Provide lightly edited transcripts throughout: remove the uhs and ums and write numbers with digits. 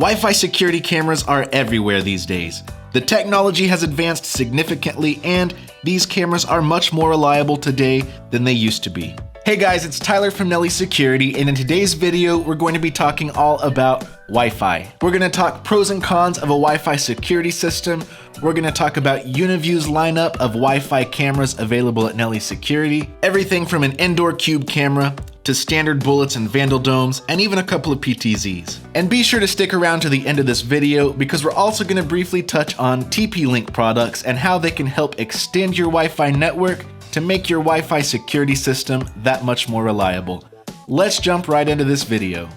Wi-Fi security cameras are everywhere these days. The technology has advanced significantly, and these cameras are much more reliable today than they used to be. Hey guys, it's Tyler from Nelly Security, and in today's video, we're going to be talking all about Wi-Fi. We're going to talk pros and cons of a Wi-Fi security system. We're going to talk about Uniview's lineup of Wi-Fi cameras available at Nelly Security, everything from an indoor cube camera to standard bullets and Vandal domes, and even a couple of PTZs. And be sure to stick around to the end of this video because we're also going to briefly touch on TP-Link products and how they can help extend your Wi-Fi network to make your Wi-Fi security system that much more reliable. Let's jump right into this video.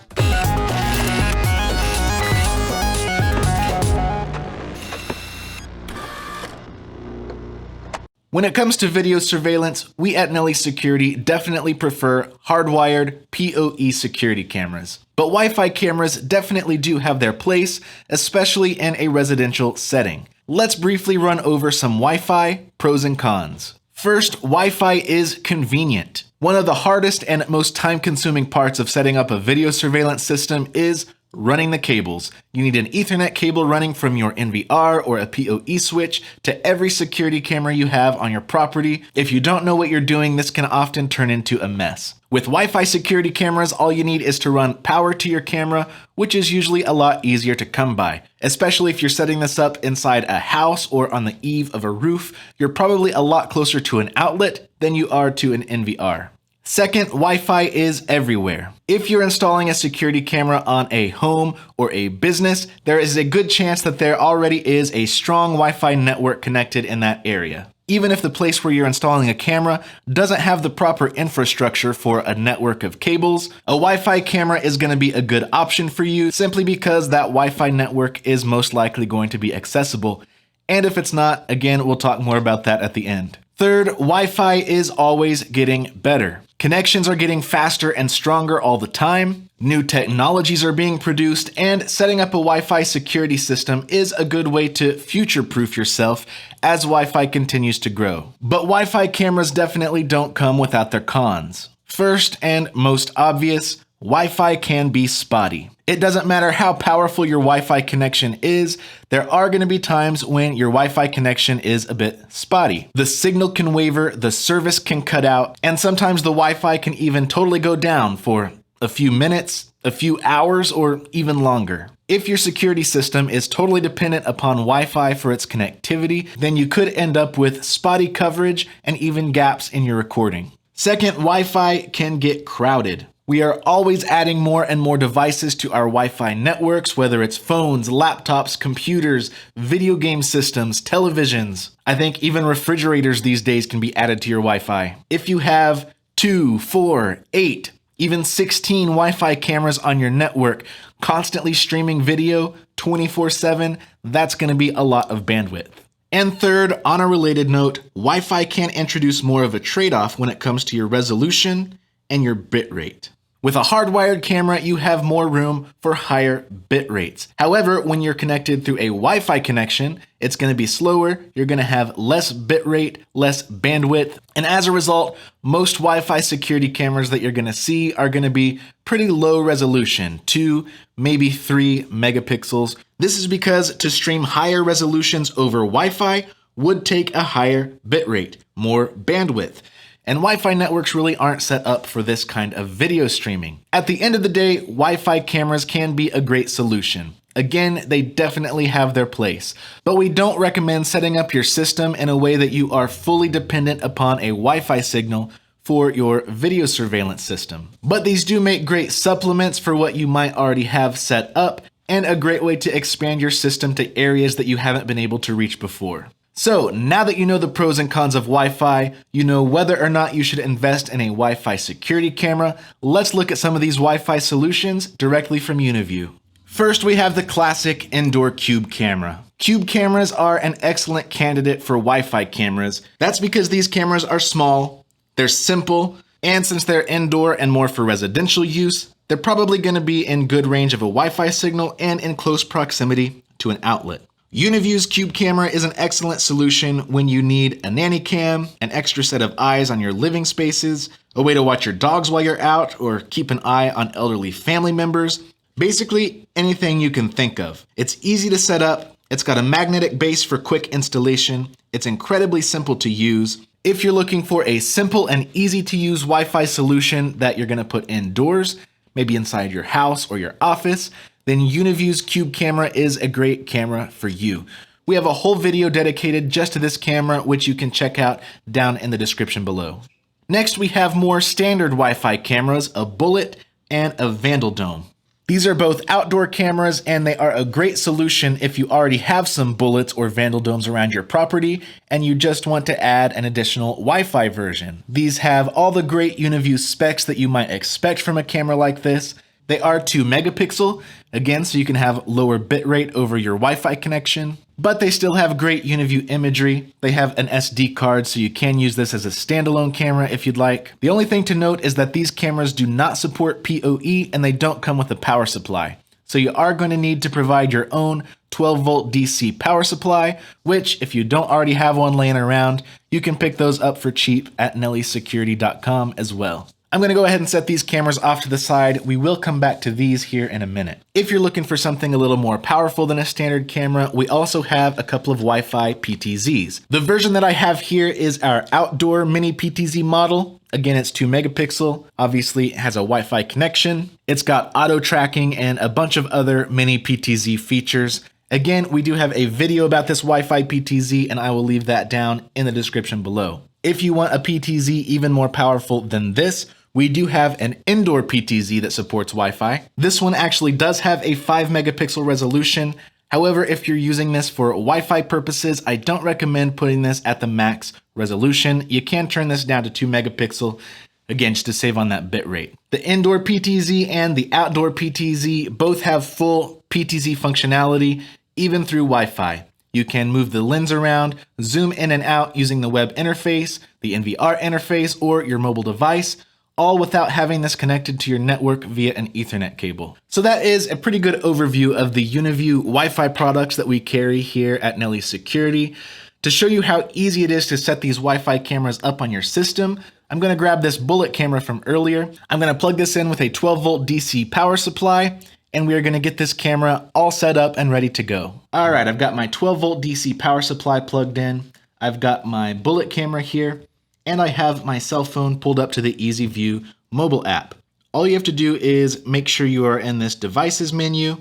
When it comes to video surveillance, we at Nelly Security definitely prefer hardwired PoE security cameras. But Wi-Fi cameras definitely do have their place, especially in a residential setting. Let's briefly run over some Wi-Fi pros and cons. First, Wi-Fi is convenient. One of the hardest and most time-consuming parts of setting up a video surveillance system is running the cables. You need an Ethernet cable running from your NVR or a PoE switch to every security camera you have on your property. If you don't know what you're doing, this can often turn into a mess. With Wi-Fi security cameras, all you need is to run power to your camera, which is usually a lot easier to come by. Especially if you're setting this up inside a house or on the eave of a roof, you're probably a lot closer to an outlet than you are to an NVR. Second, Wi-Fi is everywhere. If you're installing a security camera on a home or a business, there is a good chance that there already is a strong Wi-Fi network connected in that area. Even if the place where you're installing a camera doesn't have the proper infrastructure for a network of cables, a Wi-Fi camera is going to be a good option for you simply because that Wi-Fi network is most likely going to be accessible. And if it's not, again, we'll talk more about that at the end. Third, Wi-Fi is always getting better. Connections are getting faster and stronger all the time. New technologies are being produced, and setting up a Wi-Fi security system is a good way to future-proof yourself as Wi-Fi continues to grow. But Wi-Fi cameras definitely don't come without their cons. First and most obvious, Wi-Fi can be spotty. It doesn't matter how powerful your Wi-Fi connection is, there are going to be times when your Wi-Fi connection is a bit spotty. The signal can waver, the service can cut out, and sometimes the Wi-Fi can even totally go down for a few minutes, a few hours, or even longer. If your security system is totally dependent upon Wi-Fi for its connectivity, then you could end up with spotty coverage and even gaps in your recording. Second, Wi-Fi can get crowded. We are always adding more and more devices to our Wi-Fi networks, whether it's phones, laptops, computers, video game systems, televisions. I think even refrigerators these days can be added to your Wi-Fi. If you have 2, 4, 8, even 16 Wi-Fi cameras on your network, constantly streaming video 24/7, that's going to be a lot of bandwidth. And third, on a related note, Wi-Fi can introduce more of a trade-off when it comes to your resolution and your bit rate. With a hardwired camera, you have more room for higher bit rates. However, when you're connected through a Wi-Fi connection, it's going to be slower, you're going to have less bit rate, less bandwidth, and as a result, most Wi-Fi security cameras that you're going to see are going to be pretty low resolution, 2, maybe 3 megapixels. This is because to stream higher resolutions over Wi-Fi would take a higher bit rate, more bandwidth. And Wi-Fi networks really aren't set up for this kind of video streaming. At the end of the day, Wi-Fi cameras can be a great solution. Again, they definitely have their place, but we don't recommend setting up your system in a way that you are fully dependent upon a Wi-Fi signal for your video surveillance system. But these do make great supplements for what you might already have set up, and a great way to expand your system to areas that you haven't been able to reach before. So now that you know the pros and cons of Wi-Fi, you know whether or not you should invest in a Wi-Fi security camera, let's look at some of these Wi-Fi solutions directly from Uniview. First, we have the classic indoor cube camera. Cube cameras are an excellent candidate for Wi-Fi cameras. That's because these cameras are small, they're simple, and since they're indoor and more for residential use, they're probably going to be in good range of a Wi-Fi signal and in close proximity to an outlet. Uniview's Cube camera is an excellent solution when you need a nanny cam, an extra set of eyes on your living spaces, a way to watch your dogs while you're out, or keep an eye on elderly family members. Basically, anything you can think of. It's easy to set up, it's got a magnetic base for quick installation, it's incredibly simple to use. If you're looking for a simple and easy to use Wi-Fi solution that you're gonna put indoors, maybe inside your house or your office, then Uniview's Cube camera is a great camera for you. We have a whole video dedicated just to this camera, which you can check out down in the description below. Next, we have more standard Wi-Fi cameras, a Bullet and a Vandal Dome. These are both outdoor cameras and they are a great solution if you already have some Bullets or Vandal Domes around your property and you just want to add an additional Wi-Fi version. These have all the great Uniview specs that you might expect from a camera like this. They are 2 megapixel, again, so you can have lower bitrate over your Wi-Fi connection, but they still have great Uniview imagery. They have an SD card, so you can use this as a standalone camera if you'd like. The only thing to note is that these cameras do not support PoE and they don't come with a power supply. So you are going to need to provide your own 12-volt DC power supply, which if you don't already have one laying around, you can pick those up for cheap at nellysecurity.com as well. I'm going to go ahead and set these cameras off to the side. We will come back to these here in a minute. If you're looking for something a little more powerful than a standard camera, we also have a couple of Wi-Fi PTZs. The version that I have here is our outdoor mini PTZ model. Again, it's 2 megapixel. Obviously, it has a Wi-Fi connection. It's got auto tracking and a bunch of other mini PTZ features. Again, we do have a video about this Wi-Fi PTZ, and I will leave that down in the description below. If you want a PTZ even more powerful than this, we do have an indoor PTZ that supports Wi-Fi. This one actually does have a 5 megapixel resolution. However, if you're using this for Wi-Fi purposes, I don't recommend putting this at the max resolution. You can turn this down to 2 megapixel, again, just to save on that bit rate. The indoor PTZ and the outdoor PTZ both have full PTZ functionality, even through Wi-Fi. You can move the lens around, zoom in and out using the web interface, the NVR interface, or your mobile device, all without having this connected to your network via an Ethernet cable. So that is a pretty good overview of the Uniview Wi-Fi products that we carry here at Nelly Security. To show you how easy it is to set these Wi-Fi cameras up on your system, I'm going to grab this Bullet camera from earlier. I'm going to plug this in with a 12-volt DC power supply, and we are going to get this camera all set up and ready to go. All right, I've got my 12-volt DC power supply plugged in. I've got my Bullet camera here, and I have my cell phone pulled up to the EasyView mobile app. All you have to do is make sure you are in this Devices menu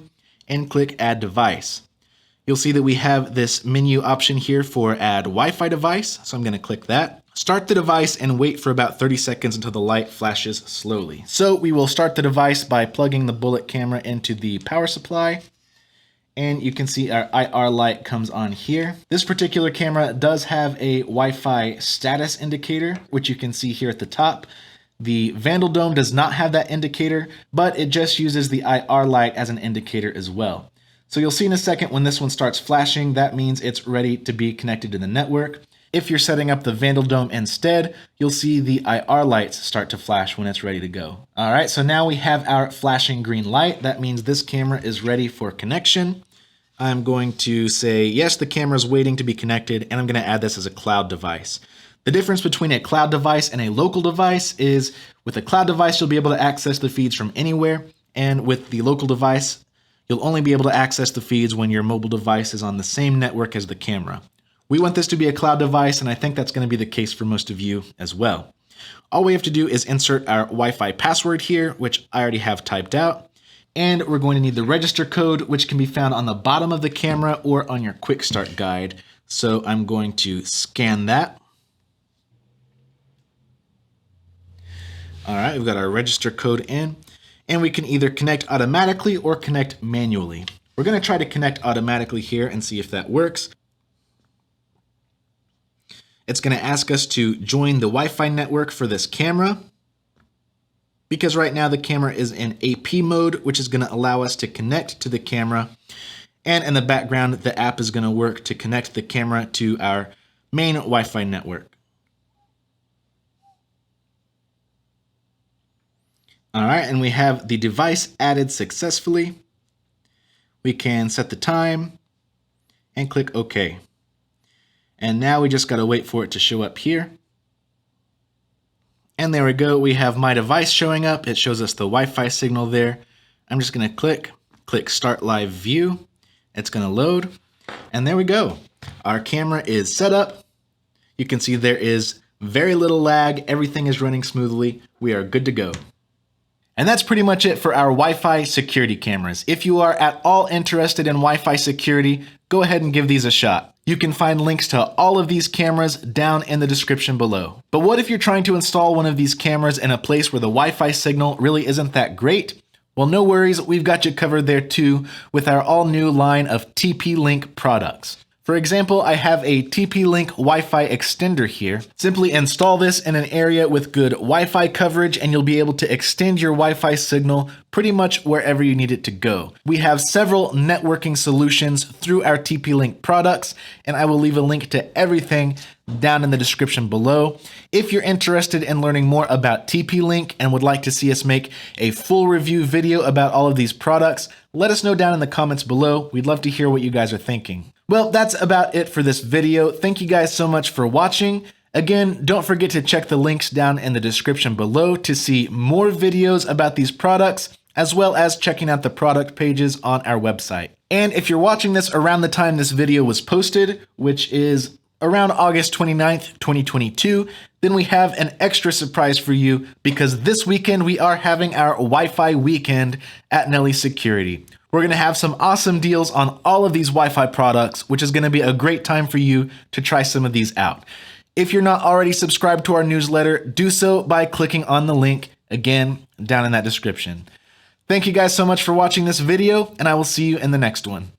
and click Add Device. You'll see that we have this menu option here for Add Wi-Fi Device, so I'm going to click that. Start the device and wait for about 30 seconds until the light flashes slowly. So we will start the device by plugging the Bullet camera into the power supply. And you can see our IR light comes on here. This particular camera does have a Wi-Fi status indicator, which you can see here at the top. The Vandal Dome does not have that indicator, but it just uses the IR light as an indicator as well. So you'll see in a second when this one starts flashing, that means it's ready to be connected to the network. If you're setting up the Vandal Dome instead, you'll see the IR lights start to flash when it's ready to go. All right, so now we have our flashing green light. That means this camera is ready for connection. I'm going to say, yes, the camera is waiting to be connected, and I'm going to add this as a cloud device. The difference between a cloud device and a local device is with a cloud device, you'll be able to access the feeds from anywhere, and with the local device, you'll only be able to access the feeds when your mobile device is on the same network as the camera. We want this to be a cloud device, and I think that's going to be the case for most of you as well. All we have to do is insert our Wi-Fi password here, which I already have typed out. And we're going to need the register code, which can be found on the bottom of the camera or on your quick start guide. So I'm going to scan that. All right, we've got our register code in, and we can either connect automatically or connect manually. We're going to try to connect automatically here and see if that works. It's going to ask us to join the Wi-Fi network for this camera, because right now the camera is in AP mode, which is going to allow us to connect to the camera. And in the background, the app is going to work to connect the camera to our main Wi-Fi network. All right, and we have the device added successfully. We can set the time and click OK. And now we just got to wait for it to show up here. And there we go. We have my device showing up. It shows us the Wi-Fi signal there. I'm just gonna click Start Live View. It's gonna load, and there we go. Our camera is set up. You can see there is very little lag. Everything is running smoothly. We are good to go. And that's pretty much it for our Wi-Fi security cameras. If you are at all interested in Wi-Fi security, go ahead and give these a shot. You can find links to all of these cameras down in the description below. But what if you're trying to install one of these cameras in a place where the Wi-Fi signal really isn't that great? Well, no worries, we've got you covered there too with our all new line of TP-Link products. For example, I have a TP-Link Wi-Fi extender here. Simply install this in an area with good Wi-Fi coverage and you'll be able to extend your Wi-Fi signal pretty much wherever you need it to go. We have several networking solutions through our TP-Link products, and I will leave a link to everything down in the description below. If you're interested in learning more about TP-Link and would like to see us make a full review video about all of these products, let us know down in the comments below. We'd love to hear what you guys are thinking. Well, that's about it for this video. Thank you guys so much for watching. Again, don't forget to check the links down in the description below to see more videos about these products, as well as checking out the product pages on our website. And if you're watching this around the time this video was posted, which is around August 29th, 2022, then we have an extra surprise for you because this weekend we are having our Wi-Fi weekend at Nelly Security. We're going to have some awesome deals on all of these Wi-Fi products, which is going to be a great time for you to try some of these out. If you're not already subscribed to our newsletter, do so by clicking on the link, again, down in that description. Thank you guys so much for watching this video, and I will see you in the next one.